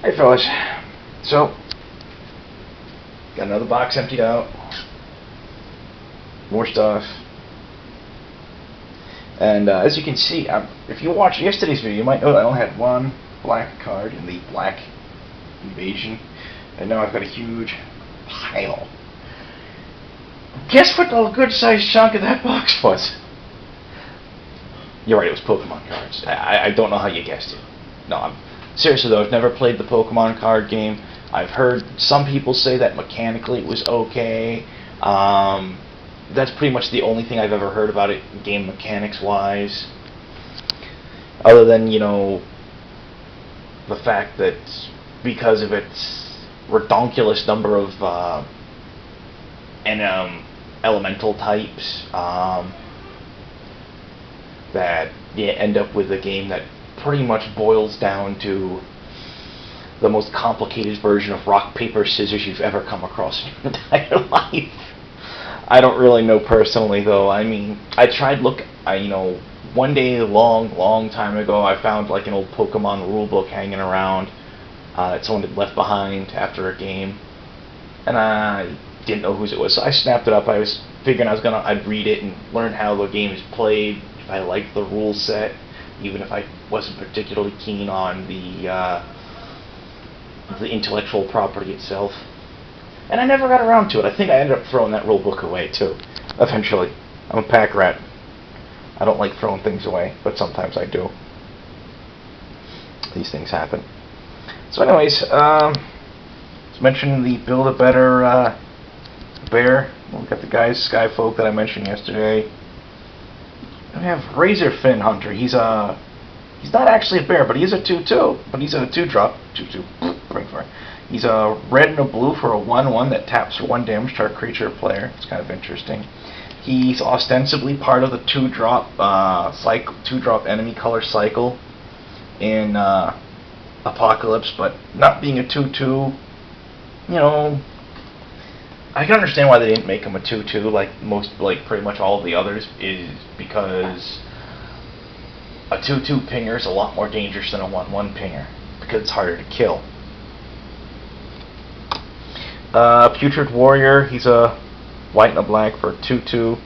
Hey fellas, so got another box emptied out, more stuff, and as you can see, if you watched yesterday's video, you might know that I only had one black card in the Black Invasion, and now I've got a huge pile. Guess what a good sized chunk of that box was? You're right, it was Pokemon cards. I don't know how you guessed it. No, seriously though, I've never played the Pokemon card game. I've heard some people say that mechanically it was okay. That's pretty much the only thing I've ever heard about it, game mechanics wise. Other than, you know, the fact that because of its redonkulous number of elemental types, that you end up with a game that pretty much boils down to the most complicated version of rock, paper, scissors you've ever come across in your entire life. I don't really know personally, though. I mean, I tried one day long time ago, I found like an old Pokemon rulebook hanging around that someone had left behind after a game, and I didn't know whose it was, so I snapped it up. I was figuring I'd read it and learn how the game is played, if I liked the rule set, even if I wasn't particularly keen on the intellectual property itself. And I never got around to it. I think I ended up throwing that rule book away too, eventually. I'm a pack rat. I don't like throwing things away, but sometimes I do. These things happen. So anyways, let's mention the Build a Better bear. We got the guys, Skyfolk, that I mentioned yesterday. We have Razorfin Hunter. He's not actually a bear, but he is a 2/2. But he's a 2-drop. 2/2. He's a red and a blue for a 1/1 that taps for 1 damage to our creature or player. It's kind of interesting. He's ostensibly part of the 2-drop cycle, 2-drop enemy color cycle in Apocalypse, but not being a 2/2, you know, I can understand why they didn't make him a 2/2 like pretty much all of the others, is because a 2/2 pinger is a lot more dangerous than a 1/1 pinger because it's harder to kill. Putrid Warrior, he's a white and a black for 2/2.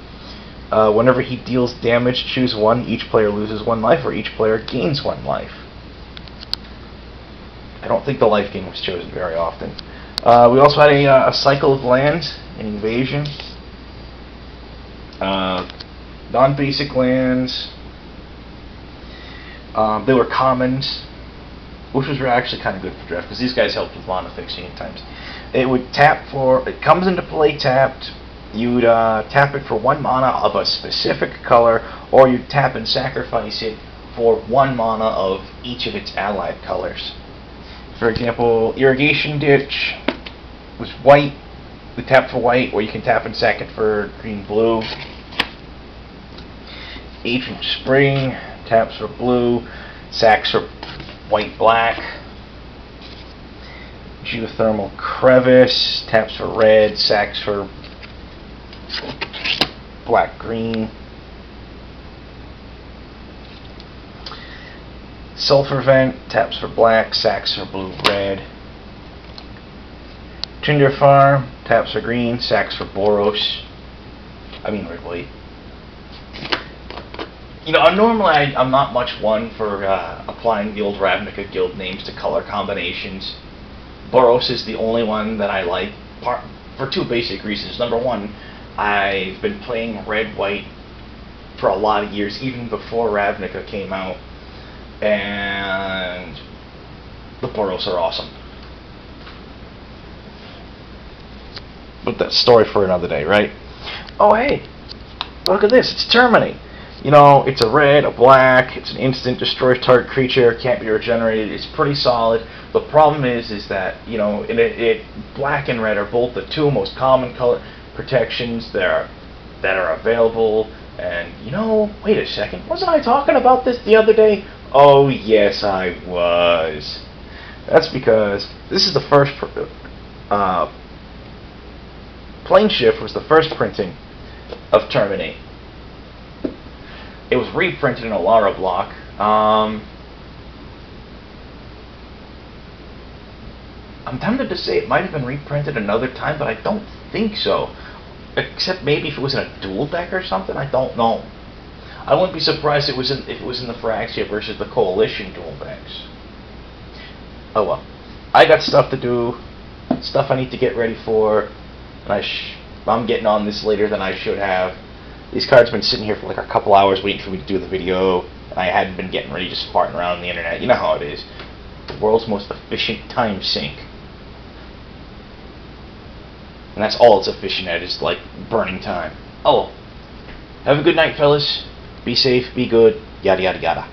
Whenever he deals damage, choose 1. Each player loses 1 life, or each player gains 1 life. I don't think the life gain was chosen very often. We also had a cycle of lands in Invasion. Non-basic lands. They were commons, which was actually kind of good for draft because these guys helped with mana fixing at times. It would it comes into play tapped. You'd tap it for 1 mana of a specific color, or you'd tap and sacrifice it for 1 mana of each of its allied colors. For example, Irrigation Ditch was white. We tap for white, or you can tap and sack it for green-blue. Ancient Spring taps for blue, sacks for white-black. Geothermal Crevice taps for red, sacks for black-green. Sulfur Vent taps for black, sacks for blue-red. Tinder Farm taps for green, sacks for Boros. Red-white. You know, normally I'm not much one for applying the old Ravnica guild names to color combinations. Boros is the only one that I like, for 2 basic reasons. Number 1, I've been playing red-white for a lot of years, even before Ravnica came out, and the Boros are awesome. But that's a story for another day, right? Oh hey, look at this, it's Terminate. You know, it's a red, a black, it's an instant, destroys target creature, can't be regenerated, it's pretty solid. The problem is that, you know, black and red are both the 2 most common color protections that are available, and, you know, wait a second, wasn't I talking about this the other day? Oh, yes, I was. That's because this is the first, Plane Shift was the first printing of Terminate. It was reprinted in a Lara block. I'm tempted to say it might have been reprinted another time, but I don't think so. Except maybe if it was in a dual deck or something. I don't know. I wouldn't be surprised if it was in the Phyrexia versus the Coalition dual decks. Oh well. I got stuff to do, stuff I need to get ready for, and I'm getting on this later than I should have. These cards have been sitting here for like a couple hours waiting for me to do the video, and I hadn't been getting ready, just farting around on the internet. You know how it is. The world's most efficient time sink. And that's all it's efficient at, is like burning time. Oh, have a good night, fellas. Be safe, be good, yada yada yada.